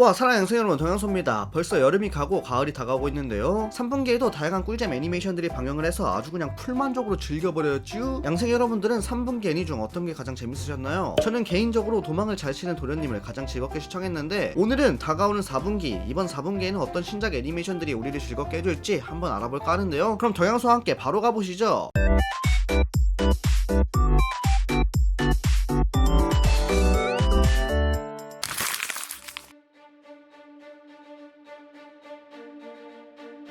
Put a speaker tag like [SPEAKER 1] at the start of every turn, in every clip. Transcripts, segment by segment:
[SPEAKER 1] 와, 사랑하는 양성 여러분, 동양소입니다. 벌써 여름이 가고 가을이 다가오고 있는데요. 3분기에도 다양한 꿀잼 애니메이션들이 방영을 해서 아주 그냥 풀만족으로 즐겨버렸쥬. 양생 여러분들은 3분기 애니 중 어떤 게 가장 재밌으셨나요? 저는 개인적으로 도망을 잘 치는 도련님을 가장 즐겁게 시청했는데, 오늘은 다가오는 4분기, 이번 4분기에는 어떤 신작 애니메이션들이 우리를 즐겁게 해줄지 한번 알아볼까 하는데요. 그럼 동양소와 함께 바로 가보시죠.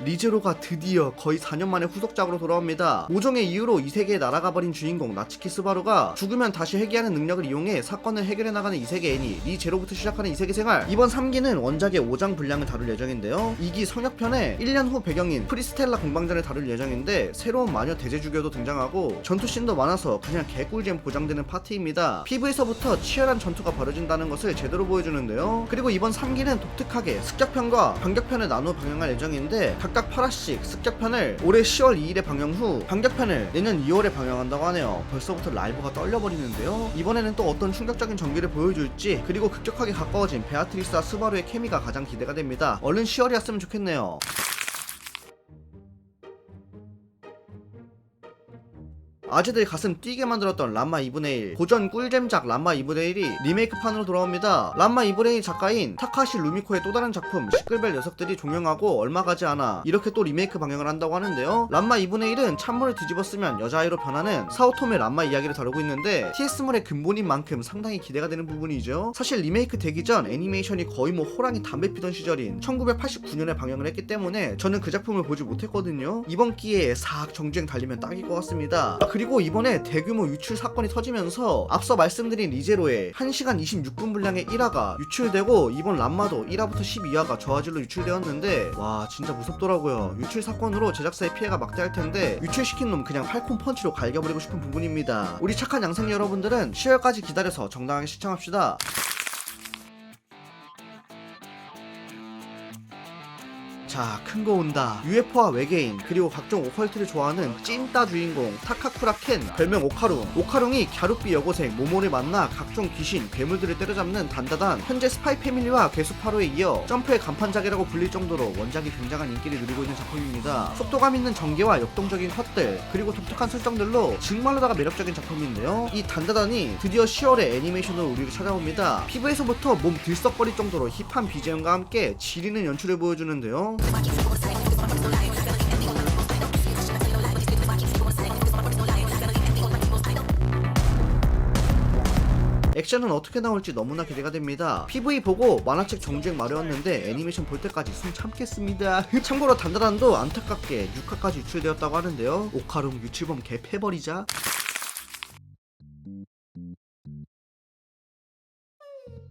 [SPEAKER 1] 리제로가 드디어 거의 4년 만에 후속작으로 돌아옵니다. 모종의 이유로 이 세계에 날아가 버린 주인공 나츠키 스바루가 죽으면 다시 회귀하는 능력을 이용해 사건을 해결해 나가는 이 세계 애니 리제로부터 시작하는 이 세계 생활. 이번 3기는 원작의 5장 분량을 다룰 예정인데요. 2기 성역편에 1년 후 배경인 프리스텔라 공방전을 다룰 예정인데, 새로운 마녀 대제주교도 등장하고 전투씬도 많아서 그냥 개꿀잼 보장되는 파티입니다. 피부에서부터 치열한 전투가 벌어진다는 것을 제대로 보여주는데요. 그리고 이번 3기는 독특하게 습격편과 반격편을 나누어 방영할 예정인데, 각각 8화씩 습격편을 올해 10월 2일에 방영 후 반격편을 내년 2월에 방영한다고 하네요. 벌써부터 라이브가 떨려버리는데요. 이번에는 또 어떤 충격적인 전개를 보여줄지, 그리고 급격하게 가까워진 베아트리스와 스바루의 케미가 가장 기대가 됩니다. 얼른 10월이었으면 좋겠네요. 아재들 가슴 뛰게 만들었던 람마 2분의 1, 고전 꿀잼작 람마 2분의 1이 리메이크판으로 돌아옵니다. 람마 2분의 1 작가인 타카시 루미코의 또 다른 작품 시끌벨 녀석들이 종영하고 얼마 가지 않아 이렇게 또 리메이크 방영을 한다고 하는데요. 람마 2분의 1은 찬물을 뒤집었으면 여자아이로 변하는 사오토메 람마 이야기를 다루고 있는데, TS물의 근본인 만큼 상당히 기대가 되는 부분이죠. 사실 리메이크 되기 전 애니메이션이 거의 뭐 호랑이 담배 피던 시절인 1989년에 방영을 했기 때문에 저는 그 작품을 보지 못했거든요. 이번 기회에 싹 정주행 달리면 딱일 것 같습니다. 그리고 이번에 대규모 유출 사건이 터지면서 앞서 말씀드린 리제로의 1시간 26분 분량의 1화가 유출되고, 이번 람마도 1화부터 12화가 저화질로 유출되었는데, 와 진짜 무섭더라고요. 유출 사건으로 제작사의 피해가 막대할 텐데 유출시킨 놈 그냥 팔콘 펀치로 갈겨버리고 싶은 부분입니다. 우리 착한 양생 여러분들은 10월까지 기다려서 정당하게 시청합시다. 자, 큰 거 온다. UFO와 외계인, 그리고 각종 오컬트를 좋아하는 찐따 주인공 타카쿠라 켄, 별명 오카룽. 오카룽이 갸루비 여고생 모모를 만나 각종 귀신, 괴물들을 때려잡는 단다단 현재 스파이 패밀리와 괴수파로에 이어 점프의 간판작이라고 불릴 정도로 원작이 굉장한 인기를 누리고 있는 작품입니다. 속도감 있는 전개와 역동적인 컷들, 그리고 독특한 설정들로 정말로다가 매력적인 작품인데요. 이 단다단이 드디어 10월에 애니메이션으로 우리를 찾아옵니다. 피부에서부터 몸 들썩거릴 정도로 힙한 BGM과 함께 지리는 연출을 보여주는데요. 액션은 어떻게 나올지 너무나 기대가 됩니다. PV 보고 만화책 정주행 마려웠는데 애니메이션 볼 때까지 숨 참겠습니다. 참고로 단단한도 안타깝게 6화까지 유출되었다고 하는데요. 오카룽 유출범 개 패버리자.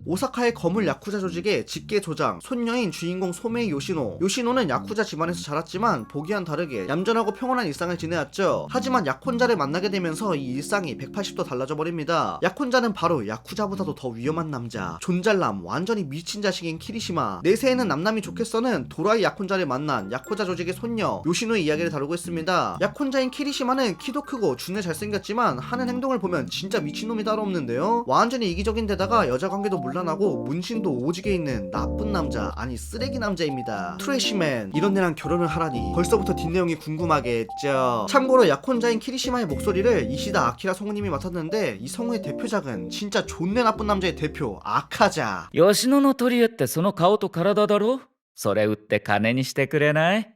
[SPEAKER 1] 오사카의 거물 야쿠자 조직의 직계 조장, 손녀인 주인공 소메이 요시노. 요시노는 야쿠자 집안에서 자랐지만 보기와는 다르게 얌전하고 평온한 일상을 지내왔죠. 하지만 약혼자를 만나게 되면서 이 일상이 180도 달라져 버립니다. 약혼자는 바로 야쿠자보다도 더 위험한 남자, 존잘남, 완전히 미친 자식인 키리시마. 내세에는 남남이 좋겠어는 도라이 약혼자를 만난 야쿠자 조직의 손녀 요시노의 이야기를 다루고 있습니다. 약혼자인 키리시마는 키도 크고 준에 잘생겼지만 하는 행동을 보면 진짜 미친놈이 따로 없는데요. 완전히 이기적인 데다가 여자 관계도 물란하고 문신도 오지게 있는 나쁜 남자, 아니 쓰레기 남자입니다. 트래시맨. 이런 애랑 결혼을 하라니 벌써부터 뒷내용이 궁금하게 했죠. 참고로 약혼자인 키리시마의 목소리를 이시다 아키라 성우님이 맡았는데, 이 성우의 대표작은 진짜 존내 나쁜 남자의 대표 아카자.
[SPEAKER 2] 吉野の取り柄ってその顔と体だろ。それ売って金にしてくれない？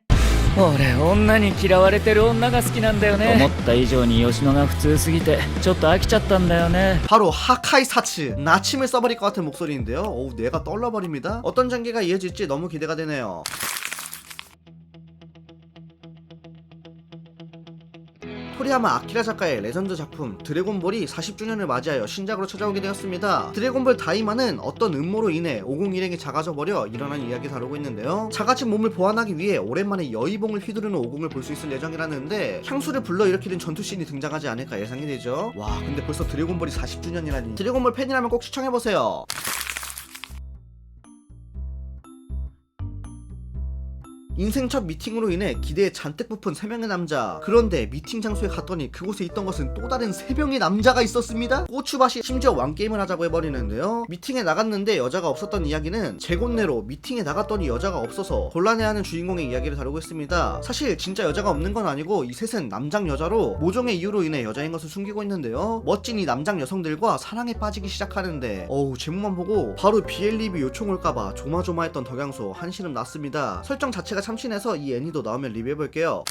[SPEAKER 2] 俺女に嫌われてる女が好きなんだよね。思った以上に吉野が普通すぎてちょっと飽きちゃったんだよね。
[SPEAKER 1] 바로 하카이 사츠, 나침을 써버릴 것 같은 목소리인데요. 어우, 뇌가 떨려버립니다. 어떤 전개가 이어질지 너무 기대가 되네요. 토리야마 아키라 작가의 레전드 작품 드래곤볼이 40주년을 맞이하여 신작으로 찾아오게 되었습니다. 드래곤볼 다이마는 어떤 음모로 인해 501행이 작아져 버려 일어난 이야기 다루고 있는데요. 작아진 몸을 보완하기 위해 오랜만에 여의봉을 휘두르는 50을 볼 수 있을 예정이라는데, 향수를 불러일으키는 전투씬이 등장하지 않을까 예상이 되죠. 와, 근데 벌써 드래곤볼이 40주년이라니. 드래곤볼 팬이라면 꼭 시청해보세요. 인생 첫 미팅으로 인해 기대에 잔뜩 부푼 3명의 남자. 그런데 미팅 장소에 갔더니 그곳에 있던 것은 또 다른 3명의 남자가 있었습니다. 고추밭이 심지어 왕게임을 하자고 해버리는데요. 미팅에 나갔는데 여자가 없었던 이야기는 재곤내로 미팅에 나갔더니 여자가 없어서 곤란해하는 주인공의 이야기를 다루고 있습니다. 사실 진짜 여자가 없는 건 아니고 이 셋은 남장 여자로 모종의 이유로 인해 여자인 것을 숨기고 있는데요. 멋진 이 남장 여성들과 사랑에 빠지기 시작하는데 제목만 보고 바로 BL 리뷰 요청 올까봐 조마조마했던 덕양소 한시름 났습니다. 설정 자체가 참신해서 이 애니도 나오면 리뷰해볼게요.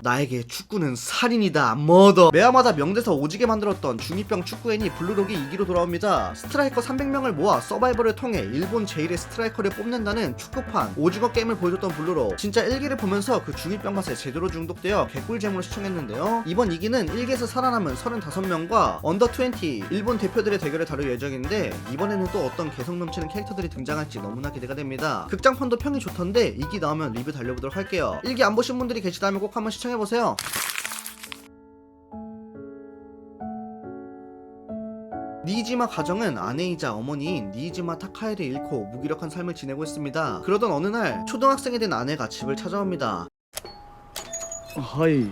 [SPEAKER 1] 나에게 축구는 살인이다. 머더. 매화마다 명대사 오지게 만들었던 중2병 축구 애니 블루록이 2기로 돌아옵니다. 스트라이커 300명을 모아 서바이벌을 통해 일본 제1의 스트라이커를 뽑는다는 축구판 오징어 게임을 보여줬던 블루록. 진짜 1기를 보면서 그 중2병 맛에 제대로 중독되어 개꿀잼으로 시청했는데요. 이번 2기는 1기에서 살아남은 35명과 언더 20 일본 대표들의 대결을 다룰 예정인데 이번에는 또 어떤 개성 넘치는 캐릭터들이 등장할지 너무나 기대가 됩니다. 극장판도 평이 좋던데 2기 나오면 리뷰 달려보도록 할게요. 1기 안 보신 분들이 계시다면 꼭 한번 시청해보세요. 니이지마 가정은 아내이자 어머니인 니이지마 타카에를 잃고 무기력한 삶을 지내고 있습니다. 그러던 어느 날 초등학생이 된 아내가 집을 찾아옵니다.
[SPEAKER 3] はい。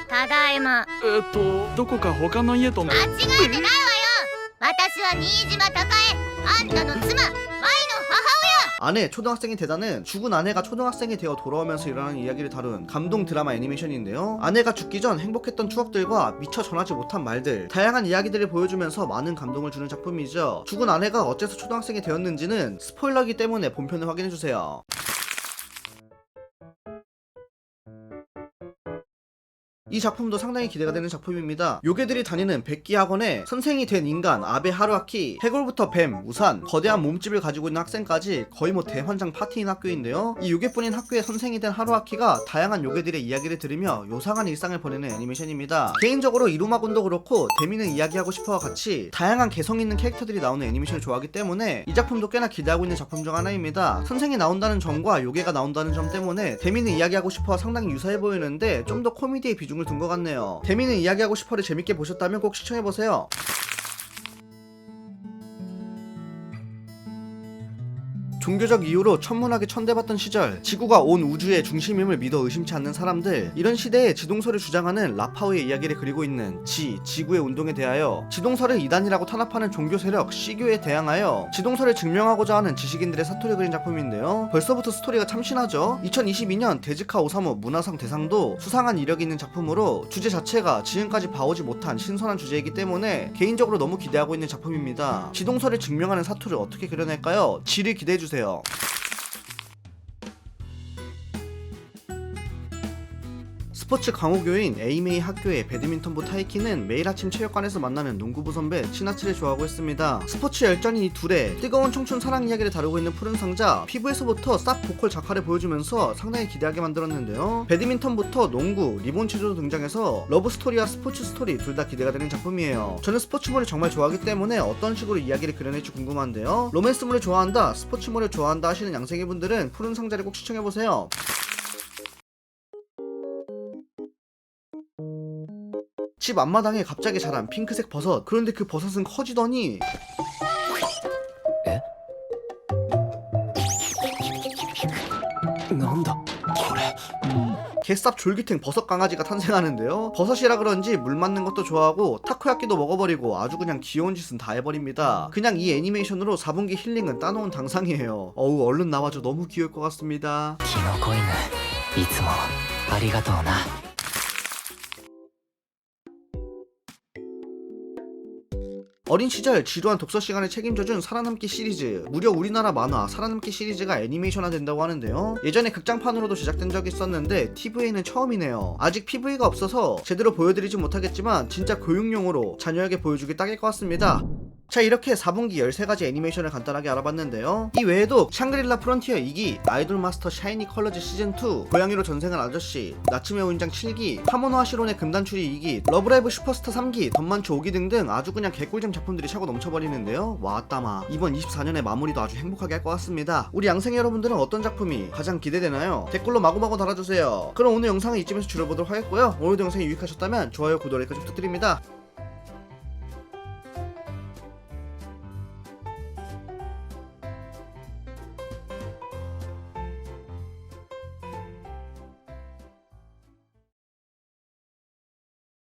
[SPEAKER 4] ただいま。
[SPEAKER 3] どこか他の家とも。
[SPEAKER 4] 間違えてないわよ。私は新島孝恵、あんたの妻、舞の母親。
[SPEAKER 1] 아내 초등학생이 되다는 죽은 아내가 초등학생이 되어 돌아오면서 일어나는 이야기를 다룬 감동 드라마 애니메이션인데요. 아내가 죽기 전 행복했던 추억들과 미처 전하지 못한 말들, 다양한 이야기들을 보여주면서 많은 감동을 주는 작품이죠. 죽은 아내가 어째서 초등학생이 되었는지는 스포일러이기 때문에 본편을 확인해주세요. 이 작품도 상당히 기대가 되는 작품입니다. 요괴들이 다니는 백기 학원에 선생이 된 인간 아베 하루아키, 해골부터 뱀, 우산, 거대한 몸집을 가지고 있는 학생까지 거의 대환장 파티인 학교인데요. 이 요괴뿐인 학교의 선생이 된 하루아키가 다양한 요괴들의 이야기를 들으며 요상한 일상을 보내는 애니메이션입니다. 개인적으로 이루마군도 그렇고 데미는 이야기하고 싶어와 같이 다양한 개성 있는 캐릭터들이 나오는 애니메이션을 좋아하기 때문에 이 작품도 꽤나 기대하고 있는 작품 중 하나입니다. 선생이 나온다는 점과 요괴가 나온다는 점 때문에 데미는 이야기하고 싶어와 상당히 유사해 보이는데 좀 더 코미디의 비중을 둔 것 같네요. 데미는 이야기하고 싶어를 재밌게 보셨다면 꼭 시청해보세요. 종교적 이유로 천문학에 천대받던 시절, 지구가 온 우주의 중심임을 믿어 의심치 않는 사람들, 이런 시대에 지동설을 주장하는 라파오의 이야기를 그리고 있는 지구의 운동에 대하여 지동설을 이단이라고 탄압하는 종교 세력 시교에 대항하여 지동설을 증명하고자 하는 지식인들의 사토를 그린 작품인데요. 벌써부터 스토리가 참신하죠. 2022년 데즈카 오사무 문화상 대상도 수상한 이력이 있는 작품으로 주제 자체가 지금까지 봐오지 못한 신선한 주제이기 때문에 개인적으로 너무 기대하고 있는 작품입니다. 지동설을 증명하는 사토를 어떻게 그려낼까요? 지를 기대해주세요. 스포츠 강호교인 에이메이 학교의 배드민턴부 타이키는 매일 아침 체육관에서 만나는 농구부 선배 치나치를 좋아하고 있습니다. 스포츠 열전인 이 둘의 뜨거운 청춘 사랑 이야기를 다루고 있는 푸른 상자, 피부에서부터 쌉 보컬 작화를 보여주면서 상당히 기대하게 만들었는데요. 배드민턴부터 농구, 리본 체조도 등장해서 러브 스토리와 스포츠 스토리 둘 다 기대가 되는 작품이에요. 저는 스포츠물을 정말 좋아하기 때문에 어떤 식으로 이야기를 그려낼지 궁금한데요. 로맨스물을 좋아한다, 스포츠물을 좋아한다 하시는 양생의 분들은 푸른 상자를 꼭 시청해보세요. 집 앞마당에 갑자기 자란 핑크색 버섯. 그런데 그 버섯은 커지더니 개쌉 졸기탱 버섯 강아지가 탄생하는데요. 버섯이라 그런지 물 맞는 것도 좋아하고 타코야끼도 먹어버리고 아주 그냥 귀여운 짓은 다 해버립니다. 그냥 이 애니메이션으로 4분기 힐링은 따놓은 당상이에요. 얼른 나와줘. 너무 귀여울 것 같습니다.
[SPEAKER 5] 키노코이는 いつもありがとうな.
[SPEAKER 1] 어린 시절 지루한 독서 시간을 책임져준 살아남기 시리즈, 무려 우리나라 만화 살아남기 시리즈가 애니메이션화 된다고 하는데요. 예전에 극장판으로도 제작된 적이 있었는데 TVA는 처음이네요. 아직 PV가 없어서 제대로 보여드리진 못하겠지만 진짜 교육용으로 자녀에게 보여주기 딱일 것 같습니다. 자, 이렇게 4분기 13가지 애니메이션을 간단하게 알아봤는데요. 이 외에도 샹그릴라 프론티어 2기, 아이돌 마스터 샤이니 컬러즈 시즌2, 고양이로 전생한 아저씨, 나츠메 오인장 7기, 카모노 하시론의 금단추리 2기, 러브라이브 슈퍼스타 3기, 덤만추 5기 등등 아주 그냥 개꿀잼 작품들이 차고 넘쳐버리는데요. 와따마, 이번 24년의 마무리도 아주 행복하게 할 것 같습니다. 우리 양생 여러분들은 어떤 작품이 가장 기대되나요? 댓글로 마구마구 달아주세요. 그럼 오늘 영상은 이쯤에서 줄여보도록 하겠고요. 오늘도 영상이 유익하셨다면 좋아요, 구독, 댓글 부탁드립니다.